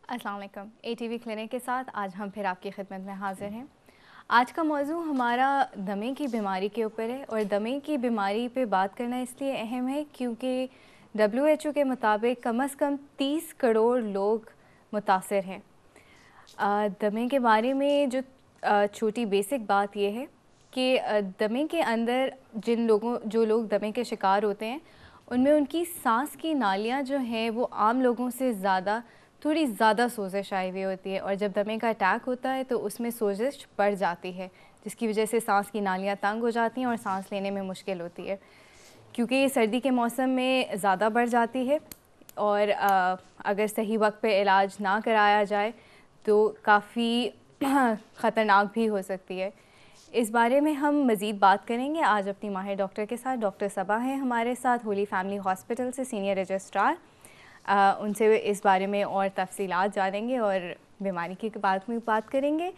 अस्सलाम वालेकुम। ATV clinic के साथ आज हम फिर आपकी खिदमत में हाज़िर हैं। आज का मौजू हमारा दमे की बीमारी के ऊपर है और दमे की बीमारी पे बात करना इसलिए अहम है क्योंकि WHO के मुताबिक कम से कम 30 करोड़ लोग मुतासर हैं। दमे के बारे में जो छोटी बेसिक बात ये है कि दमे के अंदर जो लोग दमे के शिकार होते हैं उनमें उनकी सांस की नालियाँ जो हैं वो आम लोगों से थोड़ी ज़्यादा सोजिश आई हुई होती है और जब दमे का अटैक होता है तो उसमें सोजिश बढ़ जाती है जिसकी वजह से सांस की नालियाँ तंग हो जाती हैं और सांस लेने में मुश्किल होती है क्योंकि ये सर्दी के मौसम में ज़्यादा बढ़ जाती है और अगर सही वक्त पे इलाज ना कराया जाए तो काफ़ी ख़तरनाक भी हो सकती है। इस बारे में हम मज़ीद बात करेंगे आज अपनी माहिर डॉक्टर के साथ। डॉक्टर सबा हैं हमारे साथ, होली फैमिली हॉस्पिटल से सीनियर रजिस्ट्रार। उनसे इस बारे में और तफसीलात जानेंगे और बीमारी के बारे में बात करेंगे।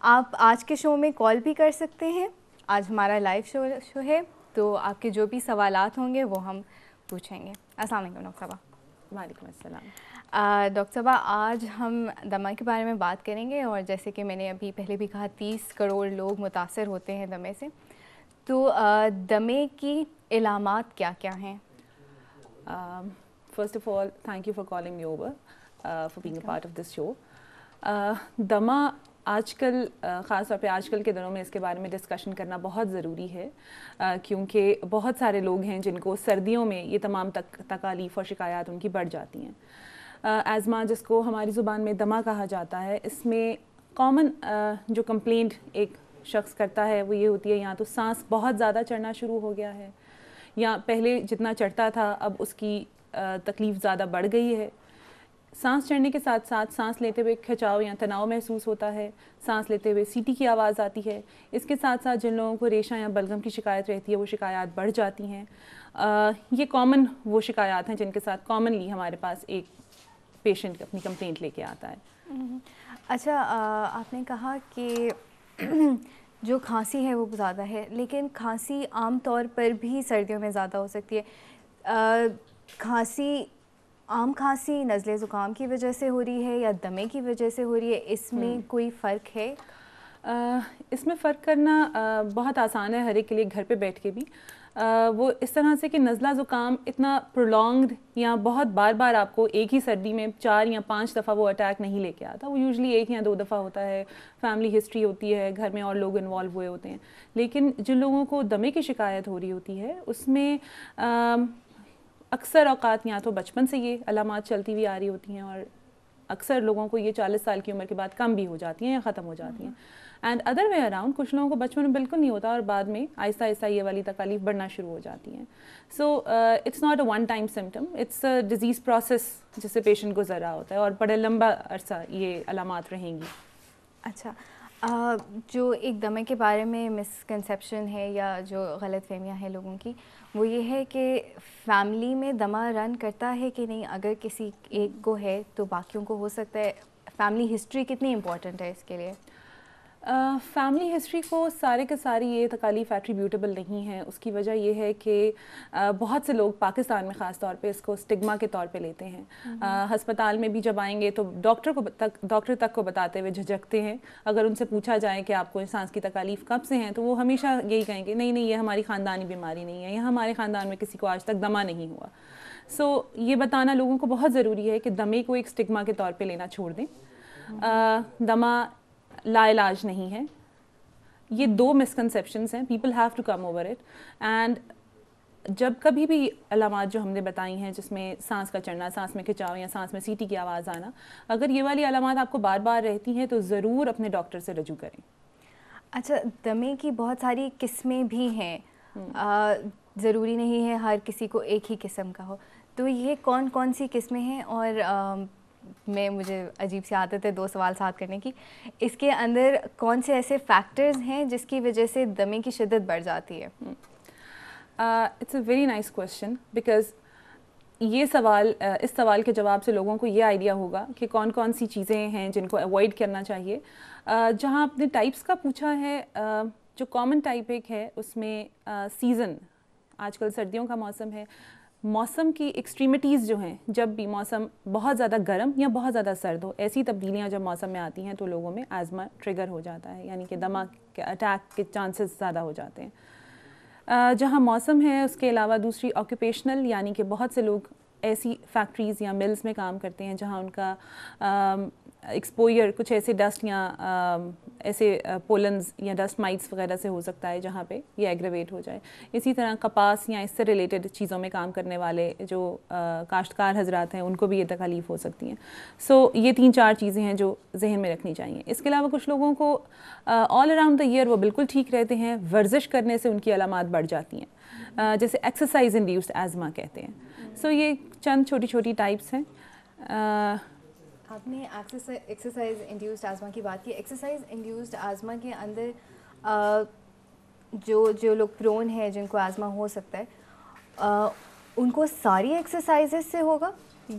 आप आज के शो में कॉल भी कर सकते हैं। आज हमारा लाइव शो है तो आपके जो भी सवालात होंगे वो हम पूछेंगे। अस्सलाम वालेकुम डॉक्टर सबा। वालेकुम अस्सलाम। डॉक्टर सबा, आज हम दमा के बारे में बात करेंगे और जैसे कि मैंने अभी पहले भी कहा 30 करोड़ लोग मुतासर होते हैं दमे से, तो दमे की इलामात क्या क्या हैं? First of all, thank you for calling me over, for being a part of this show. दमा आजकल ख़ास तौर पे आजकल के दिनों में इसके बारे में डिस्कशन करना बहुत ज़रूरी है क्योंकि बहुत सारे लोग हैं जिनको सर्दियों में ये तमाम तकालीफ़ और शिकायत उनकी बढ़ जाती हैं। एज़मा, जिसको हमारी ज़ुबान में दमा कहा जाता है, इसमें कॉमन जो कंप्लेंट एक शख्स करता है वो ये होती है या तो सांस बहुत ज़्यादा चढ़ना शुरू हो गया है या पहले जितना चढ़ता था अब उसकी तकलीफ़ ज़्यादा बढ़ गई है। सांस चढ़ने के साथ साथ सांस लेते हुए खिंचाव या तनाव महसूस होता है, सांस लेते हुए सीटी की आवाज़ आती है। इसके साथ साथ जिन लोगों को रेशा या बलगम की शिकायत रहती है वो शिकायत बढ़ जाती हैं। ये कॉमन वो शिकायत हैं जिनके साथ कॉमनली हमारे पास एक पेशेंट अपनी कंप्लेंट लेके आता है। अच्छा, आपने कहा कि जो खांसी है वो ज़्यादा है, लेकिन खांसी आम तौर पर भी सर्दियों में ज़्यादा हो सकती है। आम खांसी नज़ले ज़ुकाम की वजह से हो रही है या दमे की वजह से हो रही है, इसमें कोई फ़र्क है? इसमें फ़र्क करना बहुत आसान है हर एक के लिए, घर पे बैठ के भी। वो इस तरह से कि नज़ला ज़ुकाम इतना प्रोलॉन्ग्ड या बहुत बार बार आपको एक ही सर्दी में 4 या 5 दफ़ा वो अटैक नहीं लेके आता। वो यूजुअली 1 या 2 दफ़ा होता है, फैमिली हिस्ट्री होती है, घर में और लोग इन्वॉल्व हुए होते हैं। लेकिन जिन लोगों को दमे की शिकायत हो रही होती है उसमें अक्सर औक़ात या तो बचपन से ये अलामात चलती हुई आ रही होती हैं और अक्सर लोगों को ये 40 साल की उम्र के बाद कम भी हो जाती हैं या ख़त्म हो जाती हैं। एंड अदर वे अराउंड, कुछ लोगों को बचपन में बिल्कुल नहीं होता और बाद में आहिस्ता आहिस्ता ये वाली तकालीफ बढ़ना शुरू हो जाती हैं। So it's not a one time symptom, it's a disease process जिससे पेशेंट गुजर रहा होता है और बड़े लंबा अरसा ये अलामात रहेंगी। अच्छा, जो एक दमे के बारे में मिसकंसेप्शन है या जो गलत फहमियाँ हैं लोगों की, वो ये है कि फैमिली में दमा रन करता है कि नहीं। अगर किसी एक को है तो बाकियों को हो सकता है। फैमिली हिस्ट्री कितनी इम्पोर्टेंट है इसके लिए? फैमिली हिस्ट्री को सारे के सारी ये तकालीफ एट्रीब्यूटेबल नहीं है। उसकी वजह ये है कि बहुत से लोग पाकिस्तान में ख़ास तौर पे इसको स्टिग्मा के तौर पे लेते हैं। हस्पताल में भी जब आएंगे तो डॉक्टर तक को बताते हुए झिझकते हैं। अगर उनसे पूछा जाए कि आपको सांस की तकालीफ कब से हैं तो वो हमेशा यही कहेंगे, नहीं नहीं, ये हमारी ख़ानदानी बीमारी नहीं है, या हमारे ख़ानदान में किसी को आज तक दमा नहीं हुआ। सो ये बताना लोगों को बहुत ज़रूरी है कि दमे को एक स्टिग्मा के तौर पर लेना छोड़ दें। दमा लाइलाज नहीं है। ये 2 मिसकंसेप्शंस हैं, people have to come over it. And जब कभी भी अलामात जो हमने बताई हैं जिसमें सांस का चढ़ना, सांस में खिंचाव या सांस में सीटी की आवाज़ आना, अगर ये वाली अलामात आपको बार बार रहती हैं तो ज़रूर अपने डॉक्टर से रजू करें। अच्छा, दमे की बहुत सारी किस्में भी हैं, ज़रूरी नहीं है हर किसी को एक ही किस्म का हो, तो ये कौन कौन सी किस्में हैं? और मुझे अजीब सी आदत है 2 सवाल साथ करने की। इसके अंदर कौन से ऐसे फैक्टर्स हैं जिसकी वजह से दमे की शिद्दत बढ़ जाती है? It's a very nice question because ये सवाल इस सवाल के जवाब से लोगों को ये आइडिया होगा कि कौन कौन सी चीज़ें हैं जिनको अवॉइड करना चाहिए। जहाँ आपने टाइप्स का पूछा है, जो कॉमन टाइप एक है उसमें सीज़न, आजकल सर्दियों का मौसम है, موسم کی ایکسٹریمٹیز جو ہیں، جب بھی موسم بہت زیادہ گرم یا بہت زیادہ سرد ہو، ایسی تبدیلیاں جب موسم میں آتی ہیں تو لوگوں میں آزما ٹریگر ہو جاتا ہے، یعنی کہ دمہ کے اٹیک کے چانسز زیادہ ہو جاتے ہیں. جہاں موسم ہے اس کے علاوہ دوسری آکوپیشنل، یعنی کہ بہت سے لوگ ایسی فیکٹریز یا ملز میں کام کرتے ہیں جہاں ان کا ایکسپوئر کچھ ایسے ڈسٹ یا ایسے پولنز یا ڈسٹ مائٹس وغیرہ سے ہو سکتا ہے جہاں پہ یہ ایگریویٹ ہو جائے. اسی طرح کپاس یا اس سے ریلیٹڈ چیزوں میں کام کرنے والے جو کاشتکار حضرات ہیں ان کو بھی یہ تکالیف ہو سکتی ہیں. سو یہ 3-4 چیزیں ہیں جو ذہن میں رکھنی چاہیے. اس کے علاوہ کچھ لوگوں کو آل اراؤنڈ دا ایئر وہ بالکل ٹھیک رہتے ہیں، ورزش کرنے سے ان کی علامات بڑھ جاتی ہیں، جیسے ایکسرسائز انڈیوسڈ ایزما کہتے ہیں. سو یہ چند چھوٹی چھوٹی ٹائپس ہیں. آپ نے ایکسرسائز انڈیوسڈ آزما کی بات کی. ایکسرسائز انڈیوسڈ آزما کے اندر جو لوگ پرون ہیں، جن کو آزما ہو سکتا ہے، ان کو ساری ایکسرسائزز سے ہوگا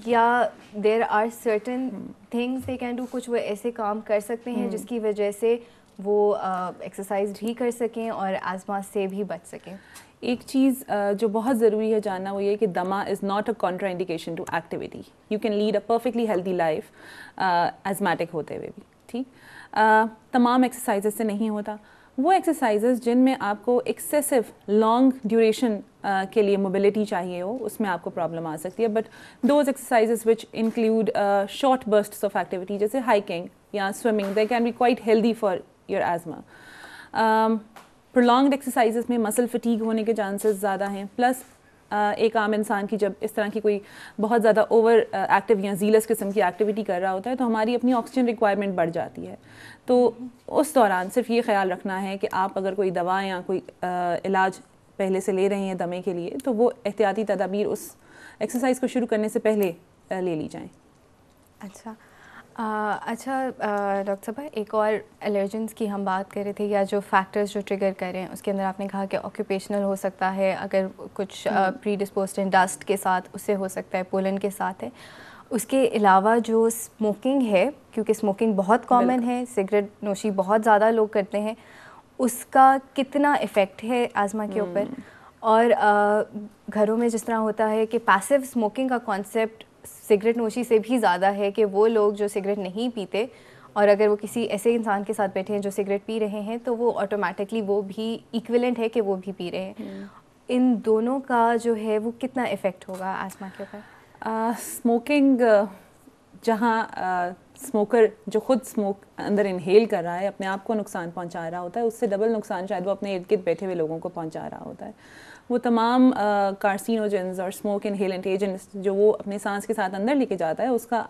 یا there are certain things they can do? کچھ وہ ایسے کام کر سکتے ہیں جس کی وجہ سے وہ ایکسرسائز بھی کر سکیں اور آزما سے بھی بچ سکیں؟ ایک چیز جو بہت ضروری ہے جاننا وہ یہ کہ دمہ is not a contraindication to activity. You can lead a perfectly healthy life asthmatic ہوتے ہوئے بھی. ٹھیک، تمام ایکسرسائزز سے نہیں ہوتا. وہ ایکسرسائزز جن میں آپ کو ایکسیسو لانگ ڈیوریشن کے لیے موبلٹی چاہیے ہو، اس میں آپ کو پرابلم آ سکتی ہے. But those exercises which include short bursts of activity جیسے ہائکنگ یا swimming, they can be quite healthy for your asthma. Prolonged exercises میں مسل فٹیگ ہونے کے چانسز زیادہ ہیں. پلس ایک عام انسان کی جب اس طرح کی کوئی بہت زیادہ اوور ایکٹیو یا زیلس قسم کی ایکٹیویٹی کر رہا ہوتا ہے تو ہماری اپنی آکسیجن ریکوائرمنٹ بڑھ جاتی ہے. تو اس دوران صرف یہ خیال رکھنا ہے کہ آپ اگر کوئی دوا یا کوئی علاج پہلے سے لے رہے ہیں دمے کے لیے تو وہ احتیاطی تدابیر اس ایکسرسائز کو شروع کرنے سے پہلے لے لی جائیں. اچھا ڈاکٹر صاحبہ، ایک اور الرجنس کی ہم بات کر رہے تھے، یا جو فیکٹرز جو ٹریگر کر رہے ہیں اس کے اندر آپ نے کہا کہ آکوپیشنل ہو سکتا ہے، اگر کچھ پری ڈسپوزڈ ڈسٹ کے ساتھ اس سے ہو سکتا ہے، پولن کے ساتھ ہے. اس کے علاوہ جو اسموکنگ ہے، کیونکہ اسموکنگ بہت کامن ہے، سگریٹ نوشی بہت زیادہ لوگ کرتے ہیں، اس کا کتنا افیکٹ ہے آزما کے اوپر؟ اور گھروں میں جس طرح ہوتا ہے کہ پیسو اسموکنگ کا کانسیپٹ سگریٹ نوشی سے بھی زیادہ ہے، کہ وہ لوگ جو سگریٹ نہیں پیتے اور اگر وہ کسی ایسے انسان کے ساتھ بیٹھے ہیں جو سگریٹ پی رہے ہیں تو وہ آٹومیٹکلی وہ بھی ایکویلنٹ ہے کہ وہ بھی پی رہے ہیں. ان دونوں کا جو ہے وہ کتنا افیکٹ ہوگا آزما کے اوپر؟ اسموکنگ، جہاں اسموکر جو خود اسموک اندر انہیل کر رہا ہے اپنے آپ کو نقصان پہنچا رہا ہوتا ہے، اس سے ڈبل نقصان شاید وہ اپنے ارد گرد بیٹھے ہوئے لوگوں کو پہنچا رہا ہوتا ہے. وہ تمام کارسینوجنز اور اسموک انہیلنٹ ایجنٹس جو وہ اپنے سانس کے ساتھ اندر لے کے جاتا ہے، اس کا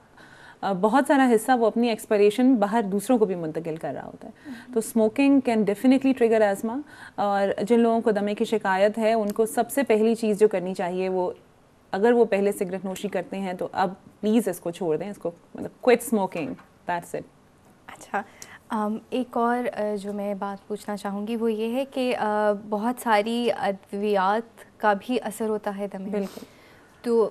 بہت سارا حصہ وہ اپنی ایکسپائریشن باہر دوسروں کو بھی منتقل کر رہا ہوتا ہے. تو smoking can definitely trigger asthma. اور جن لوگوں کو دمے کی شکایت ہے ان کو سب سے پہلی چیز جو کرنی چاہیے، وہ اگر وہ پہلے سگریٹ نوشی کرتے ہیں تو اب پلیز اس کو چھوڑ دیں، اس کو مطلب کوئٹ اسموکنگ، دیٹس اٹ. اچھا، ایک اور جو میں بات پوچھنا چاہوں گی وہ یہ ہے کہ بہت ساری ادویات کا بھی اثر ہوتا ہے دمے. بالکل. تو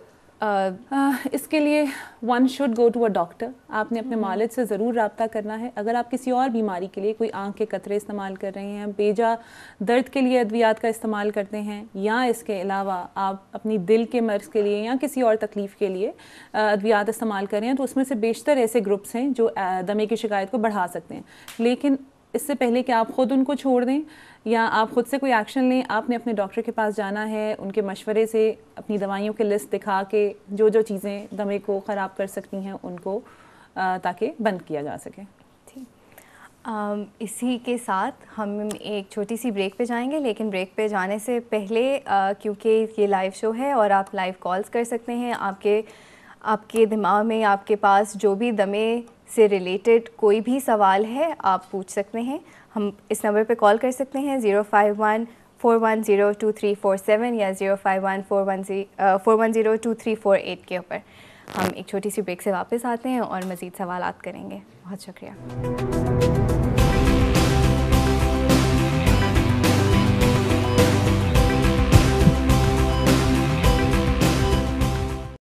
اس کے لیے one should go to a doctor. آپ نے اپنے مالج سے ضرور رابطہ کرنا ہے. اگر آپ کسی اور بیماری کے لیے کوئی آنکھ کے قطرے استعمال کر رہے ہیں، بیجا درد کے لیے ادویات کا استعمال کرتے ہیں، یا اس کے علاوہ آپ اپنی دل کے مرض کے لیے یا کسی اور تکلیف کے لیے ادویات استعمال کر رہے ہیں، تو اس میں سے بیشتر ایسے گروپس ہیں جو دمے کی شکایت کو بڑھا سکتے ہیں. لیکن اس سے پہلے کہ آپ خود ان کو چھوڑ دیں یا آپ خود سے کوئی ایکشن لیں، آپ نے اپنے ڈاکٹر کے پاس جانا ہے، ان کے مشورے سے اپنی دوائیوں کی لسٹ دکھا کے جو جو چیزیں دمے کو خراب کر سکتی ہیں ان کو تاکہ بند کیا جا سکے. اسی کے ساتھ ہم ایک چھوٹی سی بریک پہ جائیں گے، لیکن بریک پہ جانے سے پہلے کیونکہ یہ لائیو شو ہے اور آپ لائیو کالز کر سکتے ہیں، آپ کے دماغ میں آپ کے پاس جو بھی دمے سے ریلیٹڈ کوئی بھی سوال ہے آپ پوچھ سکتے ہیں. ہم اس نمبر پہ کال کر سکتے ہیں 051-410-2347 یا 051-410-2348 کے اوپر. ہم ایک چھوٹی سی بریک سے واپس آتے ہیں اور مزید سوالات کریں گے. بہت شکریہ.